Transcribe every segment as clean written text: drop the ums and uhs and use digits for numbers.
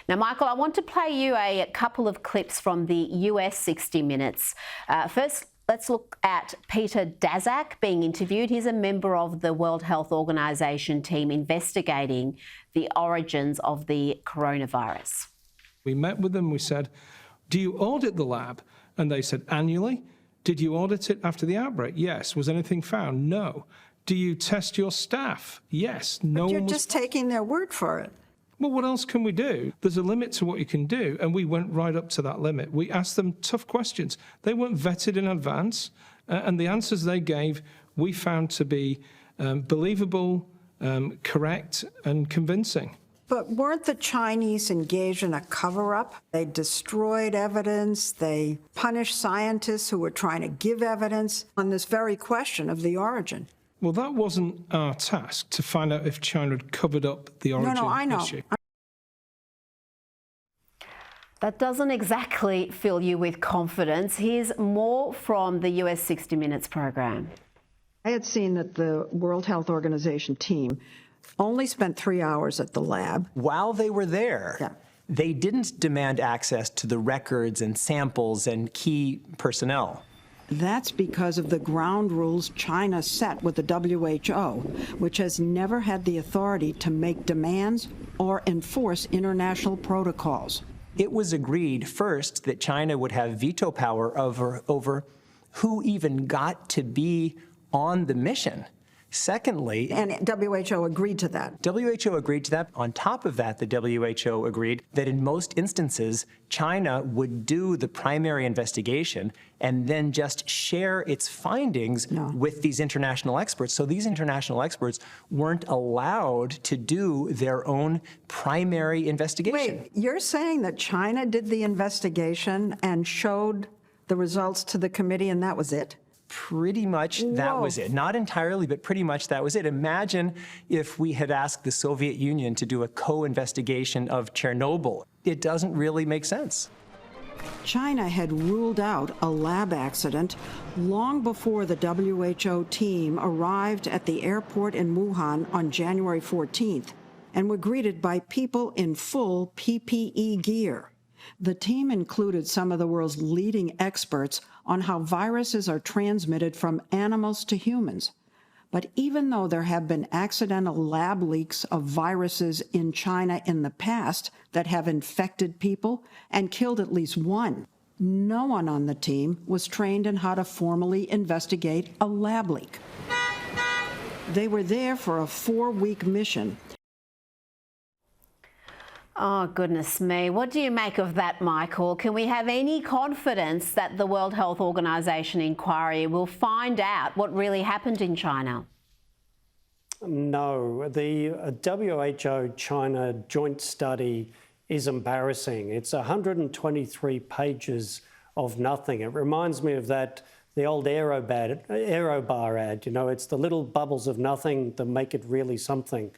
Now, Michael, I want to play you a couple of clips from the US 60 Minutes. First, let's look at Peter Daszak being interviewed. He's a member of the World Health Organization team investigating the origins of the coronavirus. We met with them, we said, do you audit the lab? And they said, annually. Did you audit it after the outbreak? Yes. Was anything found? No. Do you test your staff? Yes. No. But you're just taking their word for it. Well, what else can we do? There's a limit to what you can do, and we went right up to that limit. We asked them tough questions. They weren't vetted in advance, and the answers they gave we found to be believable, correct, and convincing. But weren't the Chinese engaged in a cover-up? They destroyed evidence. They punished scientists who were trying to give evidence on this very question of the origin. Well, that wasn't our task, to find out if China had covered up the origin No, I know. issue. That doesn't exactly fill you with confidence. Here's more from the US 60 Minutes program. I had seen that the World Health Organization team only spent 3 hours at the lab. While they were there, they didn't demand access to the records and samples and key personnel. That's because of the ground rules China set with the WHO, which has never had the authority to make demands or enforce international protocols. It was agreed first that China would have veto power over who even got to be on the mission. Secondly, and WHO agreed to that. WHO agreed to that. On top of that, the WHO agreed that in most instances, China would do the primary investigation and then just share its findings with these international experts. So these international experts weren't allowed to do their own primary investigation. Wait, you're saying that China did the investigation and showed the results to the committee and that was it? Pretty much that was it. Not entirely, but pretty much that was it. Imagine if we had asked the Soviet Union to do a co-investigation of Chernobyl. It doesn't really make sense. China had ruled out a lab accident long before the WHO team arrived at the airport in Wuhan on January 14th and were greeted by people in full PPE gear. The team included some of the world's leading experts on how viruses are transmitted from animals to humans. But even though there have been accidental lab leaks of viruses in China in the past that have infected people and killed at least one, no one on the team was trained in how to formally investigate a lab leak. They were there for a 4-week mission. Oh, goodness me. What do you make of that, Michael? Can we have any confidence that the World Health Organization inquiry will find out what really happened in China? No. The WHO-China joint study is embarrassing. It's 123 pages of nothing. It reminds me of the old Aerobar ad. You know, it's the little bubbles of nothing that make it really something.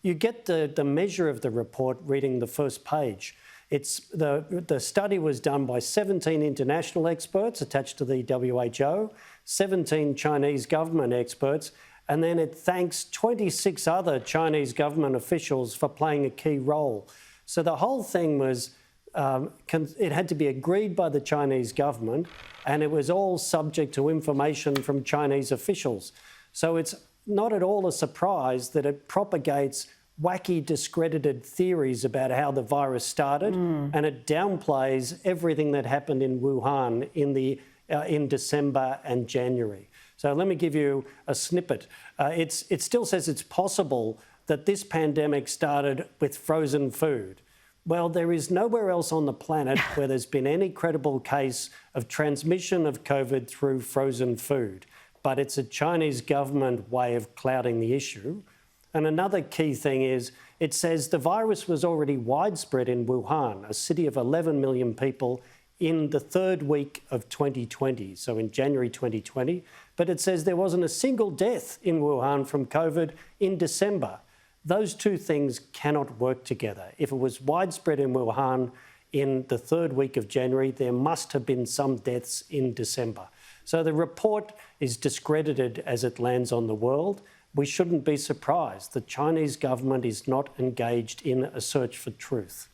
You get the measure of the report reading the first page. The study was done by 17 international experts attached to the WHO, 17 Chinese government experts, and then it thanks 26 other Chinese government officials for playing a key role. So the whole thing was, it had to be agreed by the Chinese government, and it was all subject to information from Chinese officials. So it's not at all a surprise that it propagates wacky, discredited theories about how the virus started, and it downplays everything that happened in Wuhan in December and January. So let me give you a snippet. It still says it's possible that this pandemic started with frozen food. Well, there is nowhere else on the planet where there's been any credible case of transmission of COVID through frozen food. But it's a Chinese government way of clouding the issue. And another key thing is it says the virus was already widespread in Wuhan, a city of 11 million people, in the 3rd week of 2020, so in January 2020. But it says there wasn't a single death in Wuhan from COVID in December. Those two things cannot work together. If it was widespread in Wuhan in the 3rd week of January, there must have been some deaths in December. So the report is discredited as it lands on the world. We shouldn't be surprised. The Chinese government is not engaged in a search for truth.